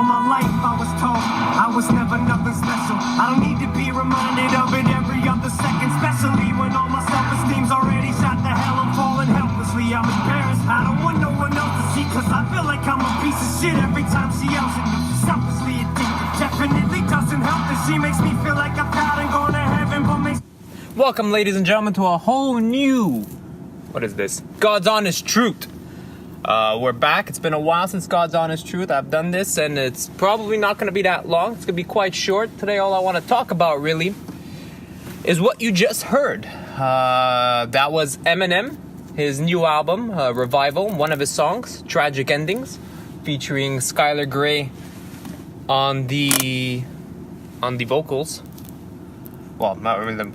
All my life I was told I was never nothing special. I don't need to be reminded of it every other second, especially when all my self-esteem's already shot to hell. I'm falling helplessly, I'm embarrassed. I don't want no one else to see, cause I feel like I'm a piece of shit every time she yells at me. Selfishly addicted, definitely doesn't help that she makes me feel like I've died and gone to heaven, but makes... Welcome, ladies and gentlemen, to a whole new... What is this? God's Honest Truth. We're back. It's been a while since God's Honest Truth. I've done this, and it's probably not going to be that long. It's going to be quite short. Today, all I want to talk about, really, is what you just heard. That was Eminem, his new album, Revival, one of his songs, Tragic Endings, featuring Skylar Grey on the vocals. Well, not really the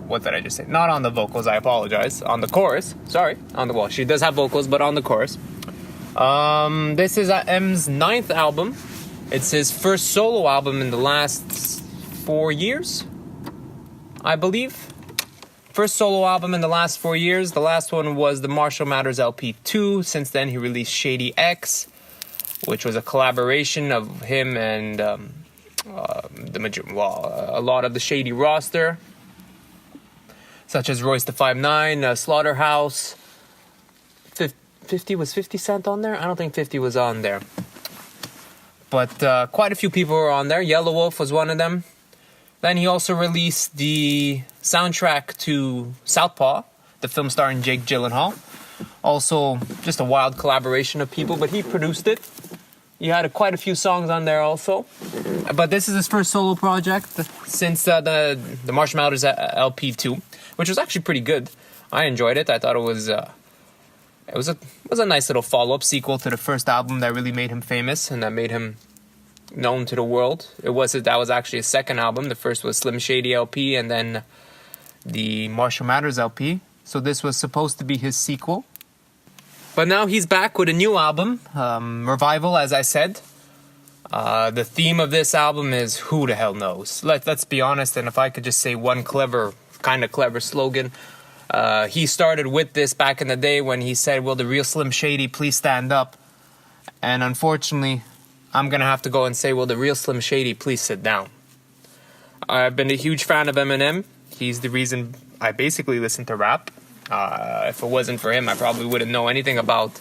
what did I just say? Not on the vocals, I apologize. On the chorus, sorry. Well, she does have vocals, but on the chorus. This is M's 9th album. It's his first solo album in the last 4 years, I believe. First solo album in the last 4 years. The last one was the Marshall Mathers LP 2. Since then, he released Shady X, which was a collaboration of him and a lot of the Shady roster, such as Royce the 5'9", Slaughterhouse. 50 was 50 Cent on there? I don't think 50 was on there. But quite a few people were on there. Yellow Wolf was one of them. Then he also released the soundtrack to Southpaw, the film starring Jake Gyllenhaal. Also, just a wild collaboration of people, but he produced it. He had quite a few songs on there also. But this is his first solo project since the Marshall Mathers LP 2, which was actually pretty good. I enjoyed it. I thought it was a nice little follow-up sequel to the first album that really made him famous and that made him known to the world. That was actually his second album. The first was Slim Shady LP and then the Marshall Mathers LP. So this was supposed to be his sequel. But now he's back with a new album, Revival, as I said. The theme of this album is who the hell knows. Let's be honest, and if I could just say one kind of clever slogan. He started with this back in the day when he said, will the real Slim Shady please stand up? And unfortunately, I'm going to have to go and say, will the real Slim Shady please sit down? I've been a huge fan of Eminem. He's the reason I basically listen to rap. If it wasn't for him, I probably wouldn't know anything about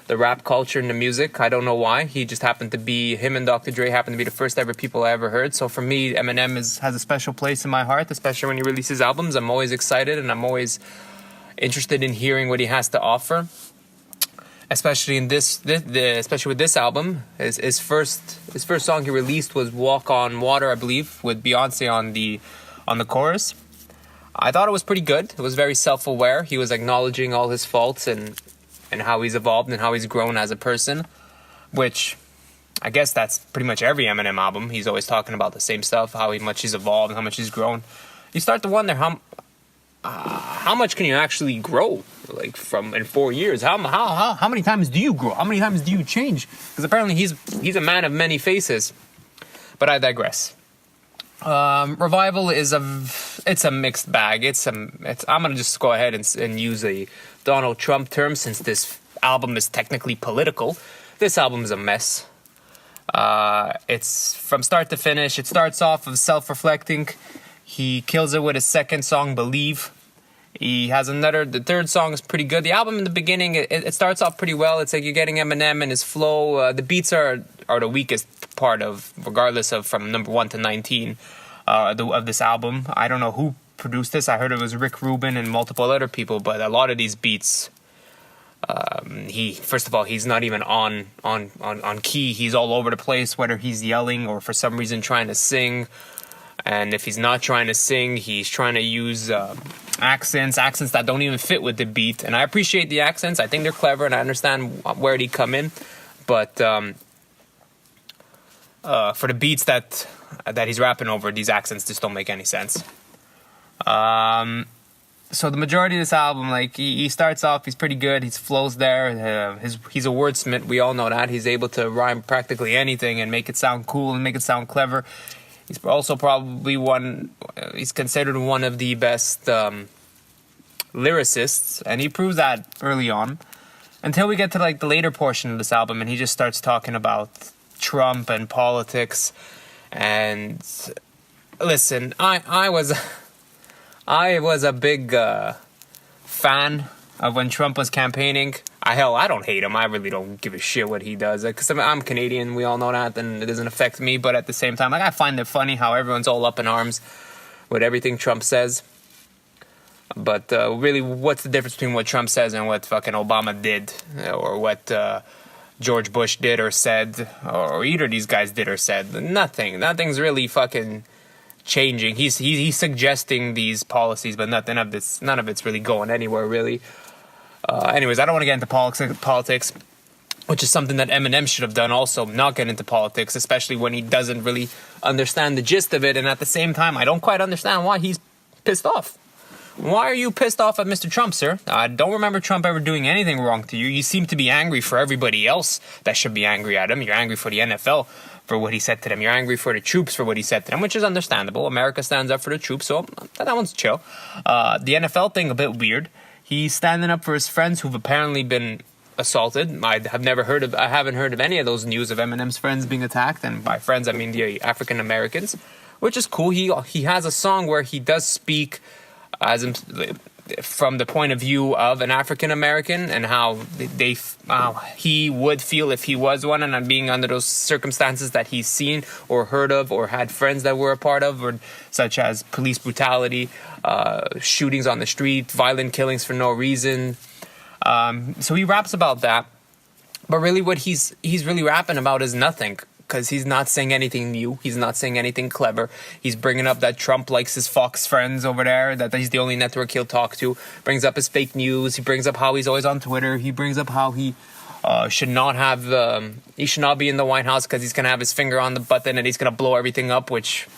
the rap culture and the music. I don't know why. Him and Dr. Dre happened to be the first ever people I ever heard. So for me, Eminem has a special place in my heart, especially when he releases albums. I'm always excited and I'm always interested in hearing what he has to offer. Especially in especially with this album. His first song he released was Walk on Water, I believe, with Beyonce on the chorus. I thought it was pretty good. It was very self-aware. He was acknowledging all his faults and how he's evolved and how he's grown as a person, which I guess that's pretty much every Eminem album. He's always talking about the same stuff, how much he's evolved and how much he's grown. You start to wonder how much can you actually grow, like in 4 years? How many times do you grow? How many times do you change? Because apparently he's a man of many faces. But I digress. Revival is a mixed bag. I'm gonna just go ahead and use a Donald Trump term since this album is technically political. This album is a mess. It's from start to finish. It starts off of self-reflecting. He kills it with his second song, Believe. He has the third song is pretty good. The album in the beginning, it starts off pretty well. It's like you're getting Eminem and his flow. The beats are the weakest part regardless of from number 1 to 19 of this album. I don't know who produced this. I heard it was Rick Rubin and multiple other people, but a lot of these beats, first of all, he's not even on key. He's all over the place, whether he's yelling or for some reason trying to sing. And if he's not trying to sing, he's trying to use accents that don't even fit with the beat. And I appreciate the accents. I think they're clever, and I understand where they come in. But for the beats that he's rapping over, these accents just don't make any sense. So the majority of this album, like he starts off, he's pretty good. His flow's there. He's a wordsmith. We all know that. He's able to rhyme practically anything and make it sound cool and make it sound clever. He's also probably he's considered one of the best lyricists, and he proves that early on. Until we get to like the later portion of this album, and he just starts talking about Trump and politics. And listen, I was a big fan of when Trump was campaigning. I don't hate him. I really don't give a shit what he does. Because I'm Canadian, we all know that, and it doesn't affect me. But at the same time, I find it funny how everyone's all up in arms with everything Trump says. But really, what's the difference between what Trump says and what fucking Obama did? Or what George Bush did or said? Or either of these guys did or said? Nothing. Nothing's really fucking changing. He's suggesting these policies, but none of it's really going anywhere, really. Anyways, I don't want to get into politics, which is something that Eminem should have done also, not get into politics, especially when he doesn't really understand the gist of it. And at the same time, I don't quite understand why he's pissed off. Why are you pissed off at Mr. Trump, sir? I don't remember Trump ever doing anything wrong to you. You seem to be angry for everybody else that should be angry at him. You're angry for the NFL for what he said to them. You're angry for the troops for what he said to them, which is understandable. America stands up for the troops, so that one's chill. The NFL thing, a bit weird. He's standing up for his friends who've apparently been assaulted. I haven't heard of any of those news of Eminem's friends being attacked, and by friends I mean the African Americans, which is cool. He has a song where he does speak as from the point of view of an African American and how he would feel if he was one, and being under those circumstances that he's seen or heard of or had friends that were a part of, or such as police brutality, shootings on the street, violent killings for no reason. So he raps about that, but really what he's really rapping about is nothing. Because he's not saying anything new. He's not saying anything clever. He's bringing up that Trump likes his Fox friends over there, that he's the only network he'll talk to. Brings up his fake news. He brings up how he's always on Twitter. He brings up how he should not be in the White House because he's going to have his finger on the button and he's going to blow everything up, which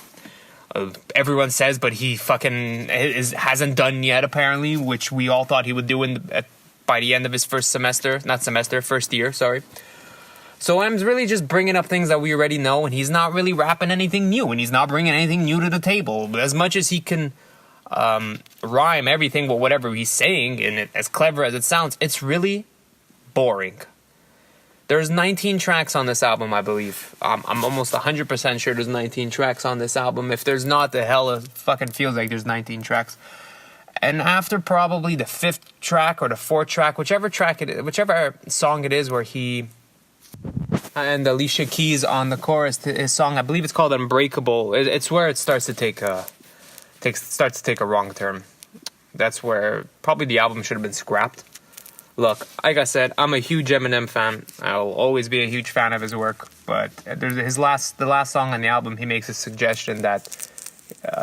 everyone says, but he fucking hasn't done yet, apparently, which we all thought he would do by the end of his first year, sorry. So M's really just bringing up things that we already know, and he's not really rapping anything new, and he's not bringing anything new to the table. But as much as he can rhyme everything with whatever he's saying, and as clever as it sounds, it's really boring. There's 19 tracks on this album, I believe. I'm almost 100% sure there's 19 tracks on this album. If there's not, the hell it fucking feels like there's 19 tracks. And after probably the 5th track or the 4th track, whichever song it is where he... and Alicia Keys on the chorus, his song, I believe it's called Unbreakable. It's where it starts to take a wrong turn. That's where probably the album should have been scrapped. Look, like I said, I'm a huge Eminem fan. I'll always be a huge fan of his work. But the last song on the album, he makes a suggestion that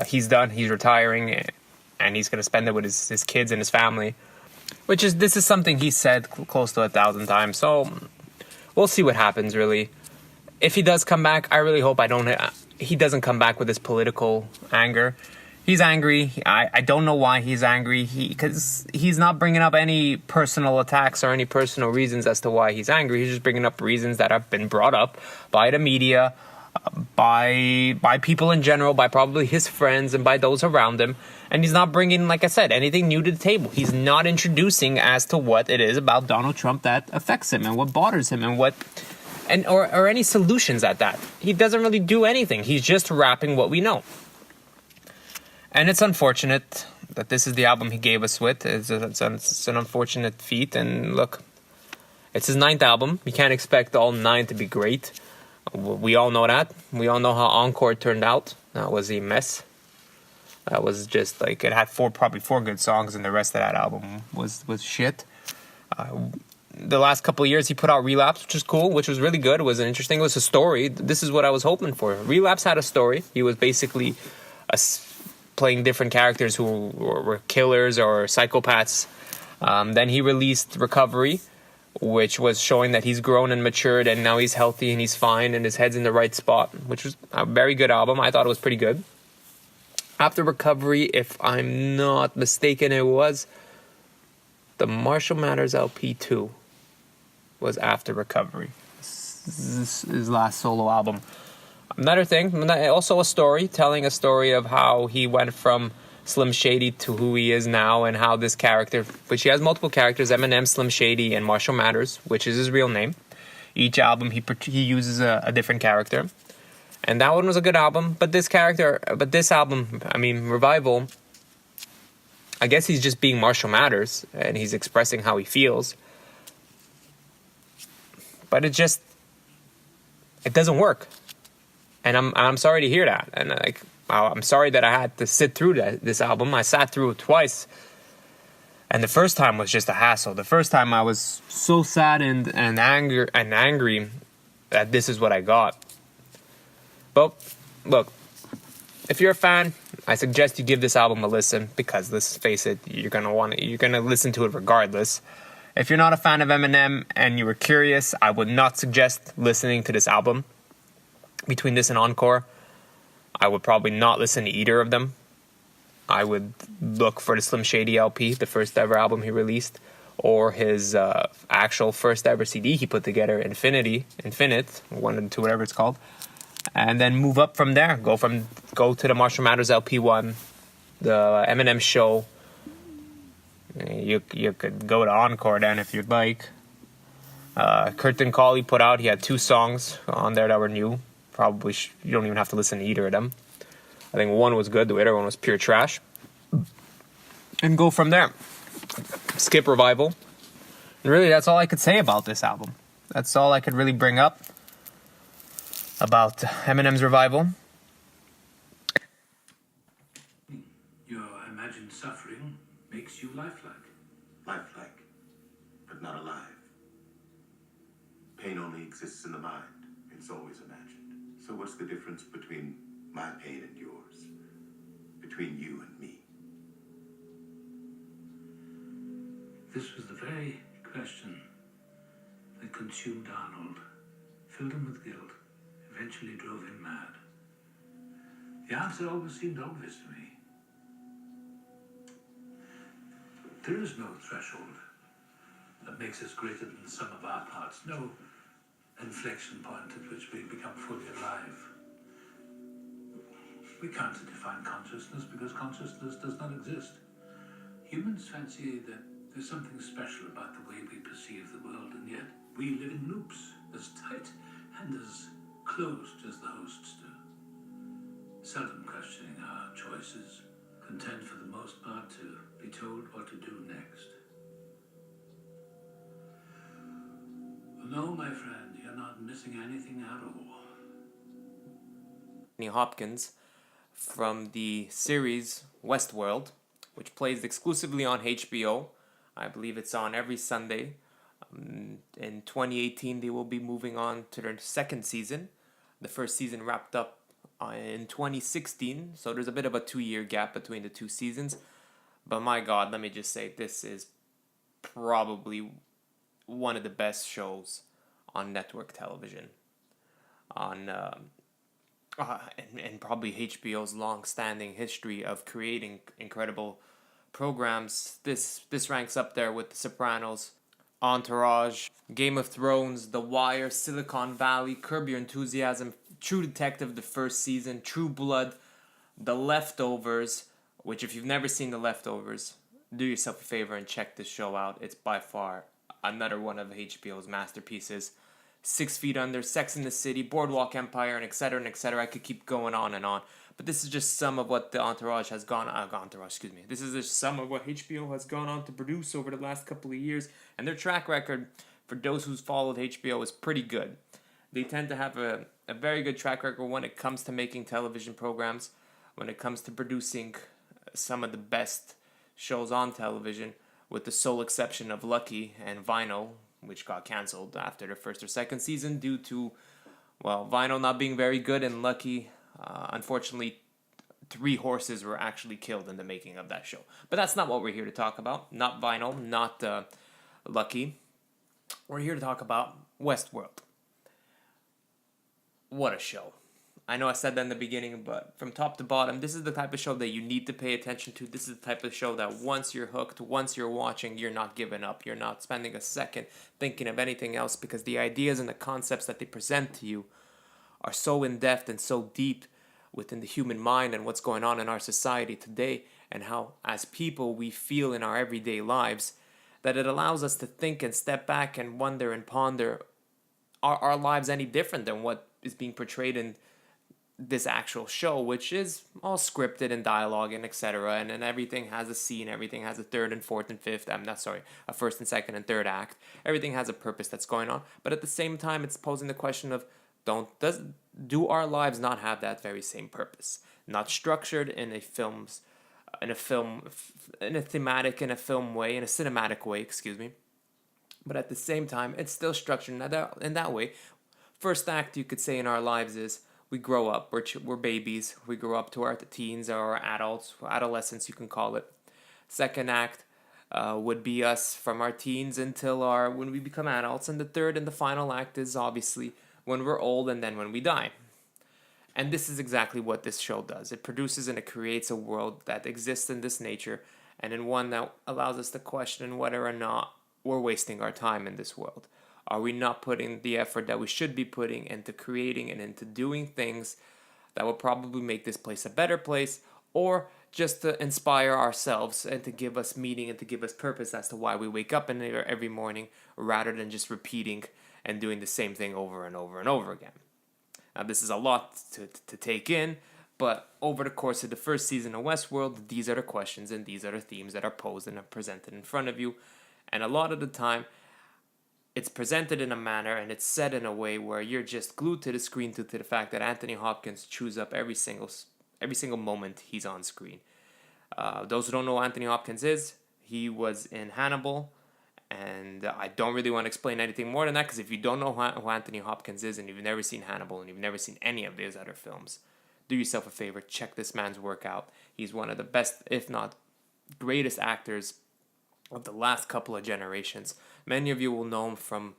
he's done, he's retiring, and he's going to spend it with his kids and his family. This is something he said close to 1,000 times. So we'll see what happens, really. If he does come back, I really hope he doesn't come back with his political anger. He's angry. I don't know why he's angry. Because he's not bringing up any personal attacks or any personal reasons as to why he's angry. He's just bringing up reasons that have been brought up by the media, by people in general, by probably his friends and by those around him. And he's not bringing, like I said, anything new to the table. He's not introducing as to what it is about Donald Trump that affects him and what bothers him or any solutions at that. He doesn't really do anything. He's just rapping what we know. And it's unfortunate that this is the album he gave us with. It's an unfortunate feat. And look, it's his 9th album. You can't expect all 9 to be great. We all know that. We all know how Encore turned out. That was a mess. That was just like, it had probably 4 good songs, and the rest of that album was shit. The last couple of years he put out Relapse, which is cool, which was really good. It was a story. This is what I was hoping for. Relapse had a story. He was basically playing different characters who were killers or psychopaths. Then he released Recovery, which was showing that he's grown and matured, and now he's healthy and he's fine and his head's in the right spot, which was a very good album. I thought it was pretty good. After Recovery, if I'm not mistaken, it was the Marshall Mathers LP 2 was after Recovery. This is his last solo album. Another thing, also a story, telling a story of how he went from Slim Shady to who he is now, and how this character, which he has multiple characters, Eminem, Slim Shady, and Marshall Mathers, which is his real name. Each album he uses a different character, and that one was a good album. But this album, I mean, Revival, I guess he's just being Marshall Mathers and he's expressing how he feels. But it doesn't work, and I'm sorry to hear that. And I'm sorry that I had to sit through this album. I sat through it twice. And the first time was just a hassle. The first time I was so sad and angry that this is what I got. But look, if you're a fan, I suggest you give this album a listen, because let's face it, you're gonna listen to it regardless. If you're not a fan of Eminem and you were curious, I would not suggest listening to this album. Between this and Encore, I would probably not listen to either of them. I would look for the Slim Shady LP, the first ever album he released, or his actual first ever CD he put together, Infinite, one of the two, whatever it's called, and then move up from there. Go to the Marshall Mathers LP1, the Eminem Show. You could go to Encore then if you'd like. Curtin Call he put out, he had 2 songs on there that were new. Probably you don't even have to listen to either of them. I think one was good, the other one was pure trash. And go from there. Skip Revival. And really, that's all I could say about this album. That's all I could really bring up about Eminem's Revival. Your imagined suffering makes you lifelike. Lifelike, but not alive. Pain only exists in the mind. It's always imagined. So what's the difference between my pain and yours? Between you and me? This was the very question that consumed Arnold, filled him with guilt, eventually drove him mad. The answer always seemed obvious to me. There is no threshold that makes us greater than the sum of our parts, no inflection point at which we become fully alive. We can't define consciousness because consciousness does not exist. Humans fancy that there's something special about the way we perceive the world, and yet we live in loops as tight and as closed as the hosts do. Seldom questioning our choices, content for the most part to be told what to do next. No, my friend, you're not missing anything at all. Anthony Hopkins from the series Westworld, which plays exclusively on HBO. I believe it's on every Sunday. In 2018, they will be moving on to their second season. The first season wrapped up in 2016, so there's a bit of a 2-year gap between the 2 seasons. But my God, let me just say, this is probably one of the best shows on network television. And probably HBO's long-standing history of creating incredible programs. This ranks up there with The Sopranos, Entourage, Game of Thrones, The Wire, Silicon Valley, Curb Your Enthusiasm, True Detective, the first season, True Blood, The Leftovers, which if you've never seen The Leftovers, do yourself a favor and check this show out. It's by far another one of HBO's masterpieces. 6 Feet Under, Sex and the City, Boardwalk Empire, and etc. and etc. I could keep going on and on. But this is just some of what the Entourage has This is just some of what HBO has gone on to produce over the last couple of years. And their track record, for those who's followed HBO, is pretty good. They tend to have a very good track record when it comes to making television programs, when it comes to producing some of the best shows on television, with the sole exception of Lucky and Vinyl, which got cancelled after the first or second season due to, well, Vinyl not being very good, and Lucky, unfortunately, 3 horses were actually killed in the making of that show. But that's not what we're here to talk about. Not Vinyl, not Lucky. We're here to talk about Westworld. What a show. I know I said that in the beginning, but from top to bottom, this is the type of show that you need to pay attention to. This is the type of show that once you're hooked, once you're watching, you're not giving up. You're not spending a second thinking of anything else, because the ideas and the concepts that they present to you are so in-depth and so deep within the human mind and what's going on in our society today, and how, as people, we feel in our everyday lives, that it allows us to think and step back and wonder and ponder are our lives any different than what is being portrayed in this actual show, which is all scripted and dialogue and etc. And then everything has a scene, everything has a third and fourth and fifth. I'm not sorry, a first and second and third act. Everything has a purpose that's going on, but at the same time, it's posing the question of do our lives not have that very same purpose? Not structured in a film's in a film in a thematic in a film way in a cinematic way, excuse me. But at the same time, it's still structured in that way. First act, you could say, in our lives is we grow up. We're babies. We grow up to our teens or adults, adolescence, you can call it. Second act would be us from our teens until when we become adults. And the third and the final act is obviously when we're old and then when we die. And this is exactly what this show does. It produces and it creates a world that exists in this nature and in one that allows us to question whether or not we're wasting our time in this world. Are we not putting the effort that we should be putting into creating and into doing things that will probably make this place a better place, or just to inspire ourselves and to give us meaning and to give us purpose as to why we wake up in there every morning rather than just repeating and doing the same thing over and over and over again? Now, this is a lot to take in, but over the course of the first season of Westworld, these are the questions and these are the themes that are posed and are presented in front of you. And a lot of the time, it's presented in a manner and it's said in a way where you're just glued to the screen due to the fact that Anthony Hopkins chews up every single moment he's on screen. Those who don't know who Anthony Hopkins is, he was in Hannibal, and I don't really want to explain anything more than that, because if you don't know who Anthony Hopkins is and you've never seen Hannibal and you've never seen any of his other films, do yourself a favor, check this man's work out. He's one of the best, if not greatest actors of the last couple of generations. Many of you will know him from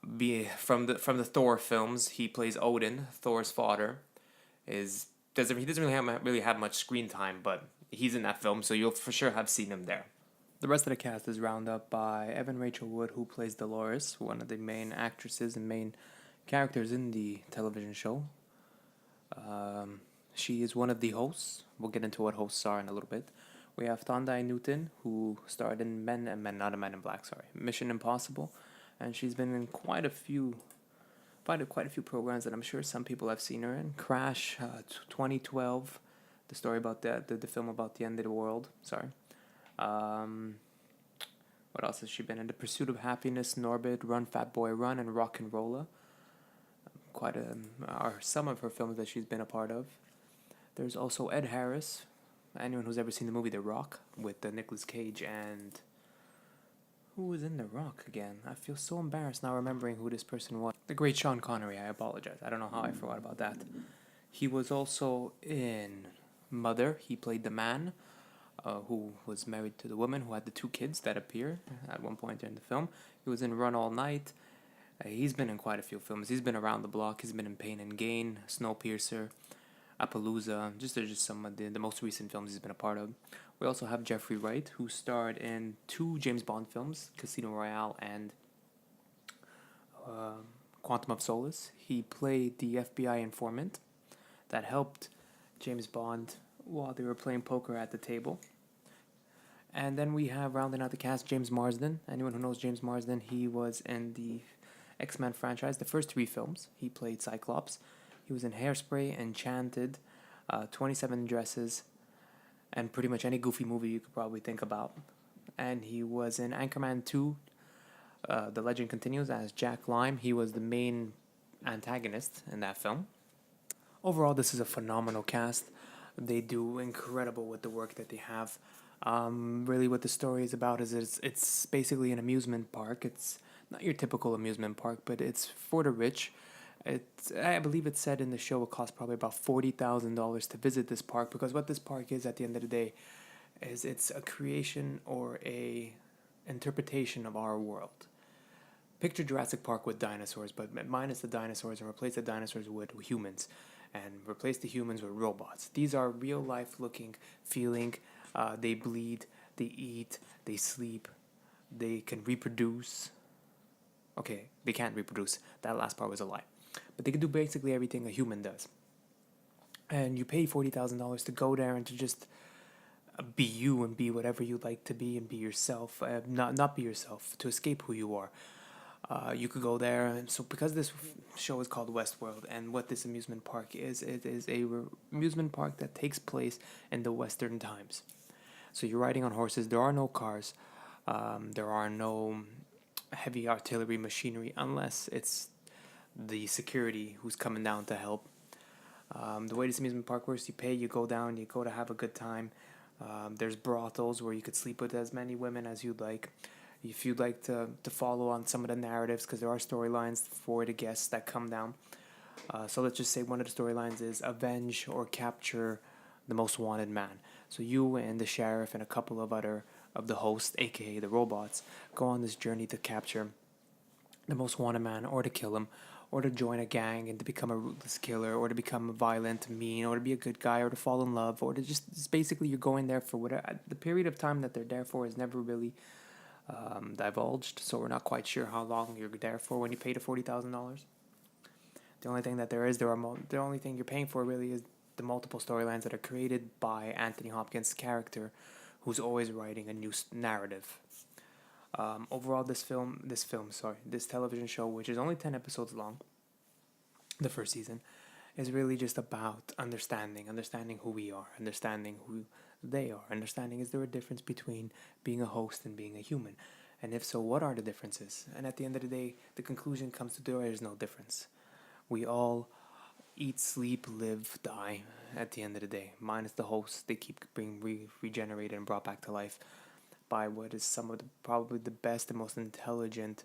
the Thor films. He plays Odin, Thor's father. He doesn't really have much screen time, but he's in that film, so you'll for sure have seen him there. The rest of the cast is rounded up by Evan Rachel Wood, who plays Dolores, one of the main actresses and main characters in the television show. She is one of the hosts. We'll get into what hosts are in a little bit. We have Thandai Newton, who starred in Mission Impossible, and she's been in quite a few programs that I'm sure some people have seen her in. Crash, 2012, the story about the film about the end of the world. Sorry. What else has she been in? The Pursuit of Happiness, Norbit, Run Fat Boy Run, and Rock and Rolla. Are some of her films that she's been a part of. There's also Ed Harris. Anyone who's ever seen the movie The Rock with Nicolas Cage and who was in The Rock again? I feel so embarrassed now remembering who this person was. The great Sean Connery. I apologize. I don't know how I forgot about that. He was also in Mother. He played the man who was married to the woman who had the two kids that appear at one point in the film. He was in Run All Night. He's been in quite a few films. He's been around the block. He's been in Pain and Gain, Snowpiercer, Appalooza, just some of the most recent films he's been a part of. We also have Jeffrey Wright, who starred in 2 James Bond films, Casino Royale and Quantum of Solace. He played the FBI informant that helped James Bond while they were playing poker at the table. And then we have, rounding out the cast, James Marsden. Anyone who knows James Marsden, he was in the X-Men franchise, the first 3 films. He played Cyclops. He was in Hairspray, Enchanted, 27 Dresses, and pretty much any goofy movie you could probably think about. And he was in Anchorman 2, The Legend Continues, as Jack Lime. He was the main antagonist in that film. Overall, this is a phenomenal cast. They do incredible with the work that they have. Really what the story is about is it's basically an amusement park. It's not your typical amusement park, but it's for the rich. I believe it's said in the show it costs probably about $40,000 to visit this park, because what this park is at the end of the day is it's a creation or a interpretation of our world. Picture Jurassic Park with dinosaurs, but minus the dinosaurs, and replace the dinosaurs with humans, and replace the humans with robots. These are real life looking, feeling. They bleed, they eat, they sleep, they can reproduce. Okay, they can't reproduce. That last part was a lie. But they can do basically everything a human does. And you pay $40,000 to go there and to just be you and be whatever you like to be and be yourself. Not be yourself, to escape who you are. You could go there. And so because this show is called Westworld, and what this amusement park is, it is a amusement park that takes place in the Western times. So you're riding on horses. There are no cars. There are no heavy artillery machinery unless it's the security who's coming down to help. The way this amusement park works, you pay, you go down, you go to have a good time. There's brothels where you could sleep with as many women as you'd like. If you'd like to follow on some of the narratives, because there are storylines for the guests that come down. So let's just say one of the storylines is avenge or capture the most wanted man. So you and the sheriff and a couple of other of the hosts, aka the robots, go on this journey to capture the most wanted man, or to kill him, or to join a gang and to become a ruthless killer, or to become violent, mean, or to be a good guy, or to fall in love, or to just basically you're going there for whatever. The period of time that they're there for is never really divulged, so we're not quite sure how long you're there for when you pay the $40,000. The only thing that the only thing you're paying for really is the multiple storylines that are created by Anthony Hopkins' character, who's always writing a new narrative. Overall, this television show, which is only 10 episodes long, the first season, is really just about understanding who we are, understanding who they are, understanding is there a difference between being a host and being a human, and if so, what are the differences? And at the end of the day, the conclusion comes to there is no difference. We all eat, sleep, live, die at the end of the day, minus the hosts. They keep being regenerated and brought back to life by what is some of probably the best and most intelligent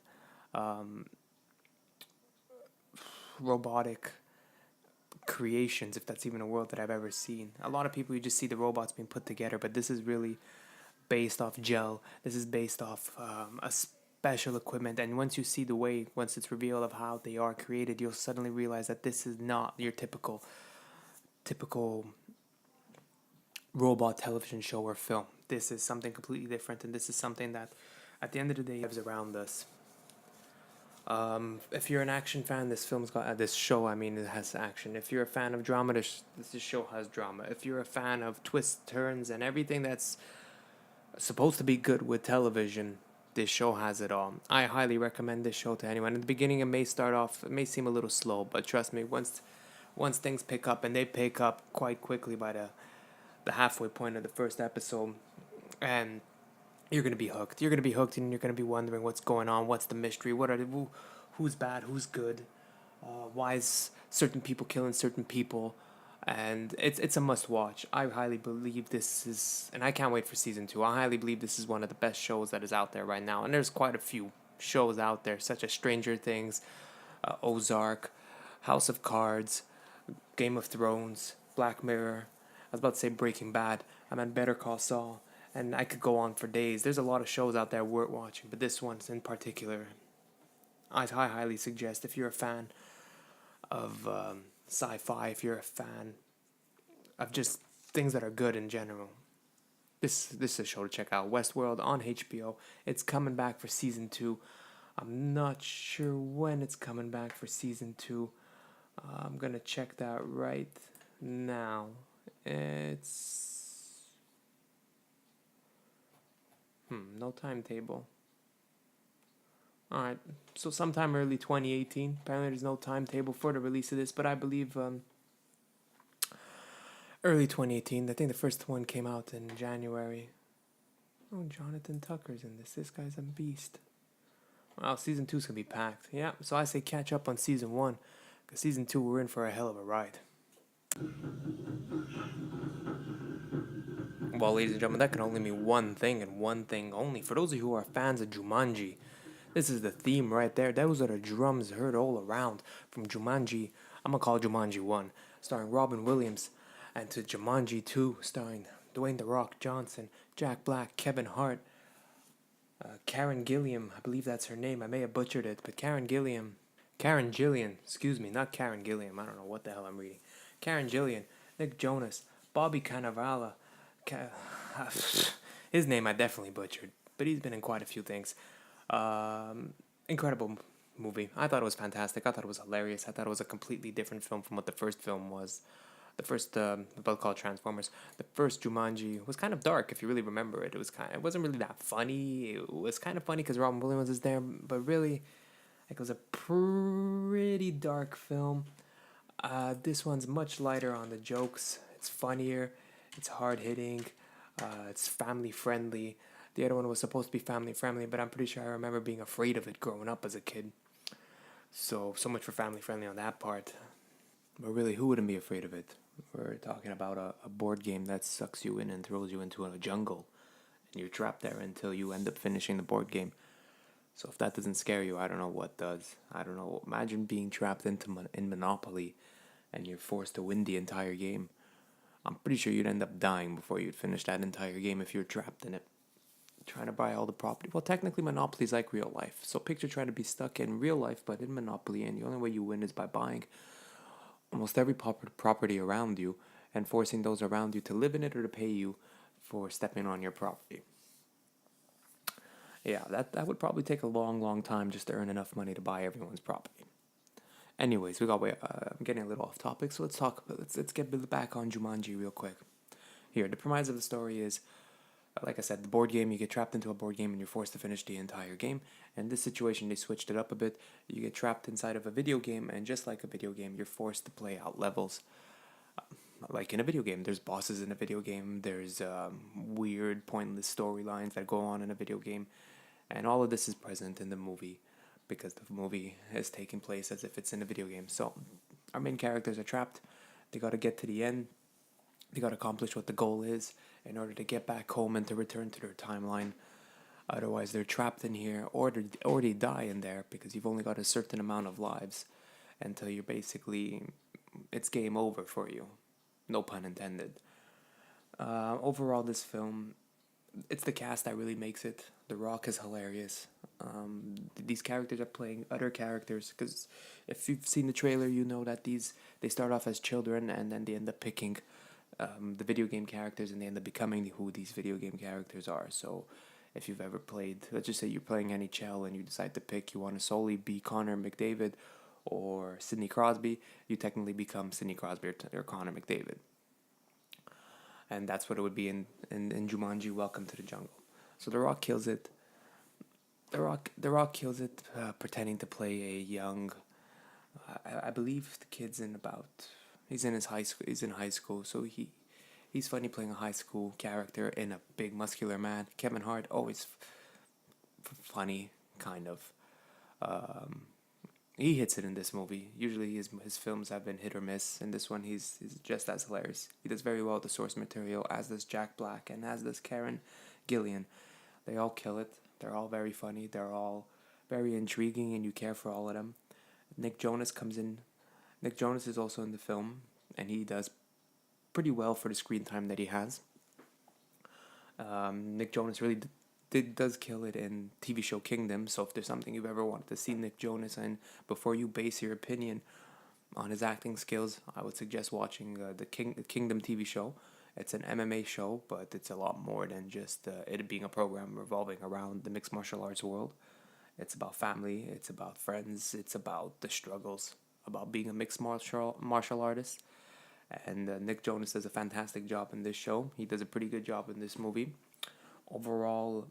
robotic creations, if that's even a word that I've ever seen. A lot of people, you just see the robots being put together, but this is really based off gel. This is based off a special equipment, and once you see the way, once it's revealed of how they are created, you'll suddenly realize that this is not your typical robot television show or film. This is something completely different, and this is something that at the end of the day lives around us. If you're an action fan, this show, it has action. If you're a fan of drama, this show has drama. If you're a fan of twists, turns, and everything that's supposed to be good with television, this show has it all. I highly recommend this show to anyone. In the beginning, it may seem a little slow, but trust me, once things pick up, and they pick up quite quickly by the halfway point of the first episode, and you're gonna be hooked. You're gonna be hooked, and you're gonna be wondering what's going on, what's the mystery, who's bad, who's good, why is certain people killing certain people, and it's a must watch. I highly believe this is, and I can't wait for season 2. I highly believe this is one of the best shows that is out there right now, and there's quite a few shows out there, such as Stranger Things, Ozark, House of Cards, Game of Thrones, Black Mirror. I was about to say Breaking Bad. I meant Better Call Saul. And I could go on for days. There's a lot of shows out there worth watching, but this one's in particular, I highly suggest if you're a fan of sci-fi, if you're a fan of just things that are good in general, this is a show to check out. Westworld on HBO. It's coming back for season 2. I'm not sure when it's coming back for season 2. I'm going to check that right now. It's... no timetable. Alright, so sometime early 2018. Apparently there's no timetable for the release of this, but I believe early 2018. I think the first one came out in January. Oh, Jonathan Tucker's in this. This guy's a beast. Well, season 2's gonna be packed. Yeah, so I say catch up on season 1, because season 2 we're in for a hell of a ride. Well, ladies and gentlemen, that can only mean one thing and one thing only. For those of you who are fans of Jumanji, this is the theme right there. Those are the drums heard all around from Jumanji. I'm going to call it Jumanji 1, starring Robin Williams, and to Jumanji 2, starring Dwayne "The Rock" Johnson, Jack Black, Kevin Hart, Karen Gilliam. I believe that's her name. I may have butchered it, but Karen Gillian, excuse me, not Karen Gilliam. I don't know what the hell I'm reading. Karen Gillian, Nick Jonas, Bobby Cannavale. His name I definitely butchered, but he's been in quite a few things. Incredible movie. I thought it was fantastic. I thought it was hilarious. I thought it was a completely different film from what the first film was. The first, both called Transformers. The first Jumanji was kind of dark, if you really remember it. It wasn't really that funny. It was kind of funny because Robin Williams is there, but really, It was a pretty dark film. This one's much lighter on the jokes. It's funnier. It's hard hitting. It's family friendly. The other one was supposed to be family friendly, but I'm pretty sure I remember being afraid of it growing up as a kid. So much for family friendly on that part. But really, who wouldn't be afraid of it? We're talking about a board game that sucks you in and throws you into a jungle, and you're trapped there until you end up finishing the board game. So if that doesn't scare you, I don't know what does. I don't know. Imagine being trapped in Monopoly, and you're forced to win the entire game. I'm pretty sure you'd end up dying before you'd finish that entire game if you're trapped in it. Trying to buy all the property. Well, technically, Monopoly is like real life. So picture trying to be stuck in real life, but in Monopoly, and the only way you win is by buying almost every property around you and forcing those around you to live in it or to pay you for stepping on your property. Yeah, that would probably take a long time just to earn enough money to buy everyone's property. Anyways, I'm getting a little off topic, so let's get back on Jumanji real quick. Here, the premise of the story is, like I said, the board game. You get trapped into a board game and you're forced to finish the entire game. In this situation, they switched it up a bit. You get trapped inside of a video game, and just like a video game, you're forced to play out levels. Like in a video game, there's bosses in a video game. There's weird, pointless storylines that go on in a video game, and all of this is present in the movie because the movie is taking place as if it's in a video game. So our main characters are trapped. They got to get to the end. They got to accomplish what the goal is in order to get back home and to return to their timeline. Otherwise, they're trapped in here, or they die in there because you've only got a certain amount of lives until you're basically, it's game over for you. No pun intended. Overall, this film, it's the cast that really makes it. The Rock is hilarious. These characters are playing other characters because if you've seen the trailer, you know that they start off as children and then they end up picking the video game characters and they end up becoming who these video game characters are. So if you've ever played, let's just say you're playing NHL and you decide to pick, you want to solely be Connor McDavid or Sidney Crosby, you technically become Sidney Crosby or Connor McDavid. And that's what it would be in Jumanji, Welcome to the Jungle. So The Rock kills it. The Rock kills it, pretending to play a young, I believe the kid's he's in high school, so he's funny playing a high school character in a big muscular man. Kevin Hart, always funny, kind of. He hits it in this movie. Usually his films have been hit or miss. In this one, he's just as hilarious. He does very well with the source material, as does Jack Black and as does Karen Gillian. They all kill it. They're all very funny. They're all very intriguing, and you care for all of them. Nick Jonas comes in. Nick Jonas is also in the film, and he does pretty well for the screen time that he has. Nick Jonas really does kill it in TV show Kingdom, so if there's something you've ever wanted to see Nick Jonas in before you base your opinion on his acting skills, I would suggest watching the Kingdom TV show. It's an MMA show, but it's a lot more than just it being a program revolving around the mixed martial arts world. It's about family, it's about friends, it's about the struggles, about being a mixed martial artist. And Nick Jonas does a fantastic job in this show. He does a pretty good job in this movie. Overall,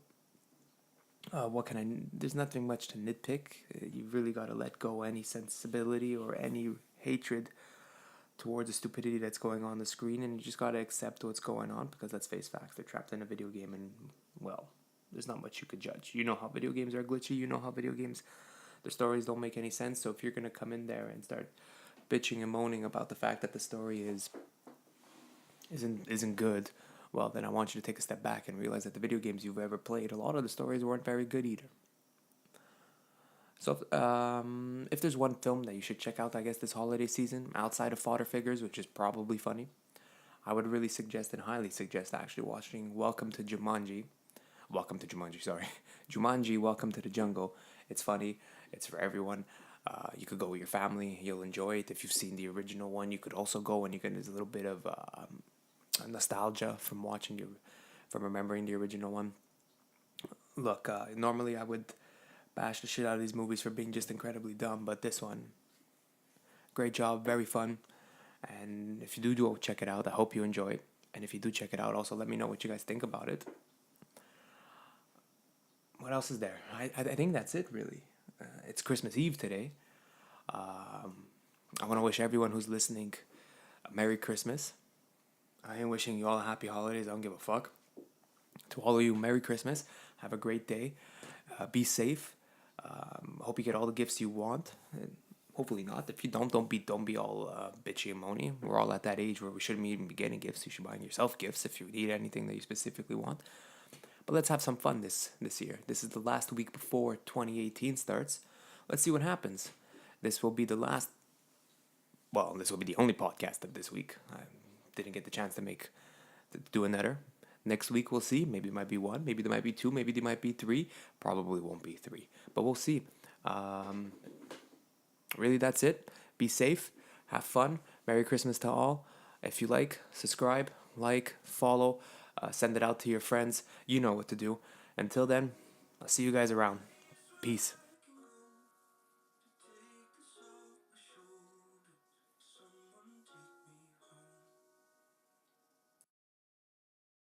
there's nothing much to nitpick. You really got to let go any sensibility or any hatred towards the stupidity that's going on the screen, and you just got to accept what's going on, because let's face facts, they're trapped in a video game, and well, there's not much you could judge. You know how video games are glitchy, you know how video games, their stories don't make any sense. So if you're going to come in there and start bitching and moaning about the fact that the story isn't good, well, then I want you to take a step back and realize that the video games you've ever played, a lot of the stories weren't very good either. So if there's one film that you should check out, I guess, this holiday season, outside of Father Figures, which is probably funny, I would really suggest and highly suggest actually watching Jumanji, Welcome to the Jungle. It's funny. It's for everyone. You could go with your family. You'll enjoy it. If you've seen the original one, you could also go and there's a little bit of nostalgia from remembering the original one. Look, normally I would bash the shit out of these movies for being just incredibly dumb, but this one, great job, very fun. And if you do check it out, I hope you enjoy it. And if you do check it out, also let me know what you guys think about it. What else is there? I think that's it, really. it's Christmas Eve today. I want to wish everyone who's listening a Merry Christmas. I am wishing you all happy holidays. I don't give a fuck. To all of you, Merry Christmas. Have a great day. Be safe. Hope you get all the gifts you want. And hopefully not. If you don't be all bitchy and moany. We're all at that age where we shouldn't even be getting gifts. You should buy yourself gifts if you need anything that you specifically want. But let's have some fun this year. This is the last week before 2018 starts. Let's see what happens. This will be the last. Well, this will be the only podcast of this week. I didn't get the chance to do another. Next week we'll see. Maybe it might be one. Maybe there might be two. Maybe there might be three. Probably won't be three. But we'll see. Really, that's it. Be safe. Have fun. Merry Christmas to all. If you like, subscribe, follow, send it out to your friends. You know what to do. Until then, I'll see you guys around. Peace.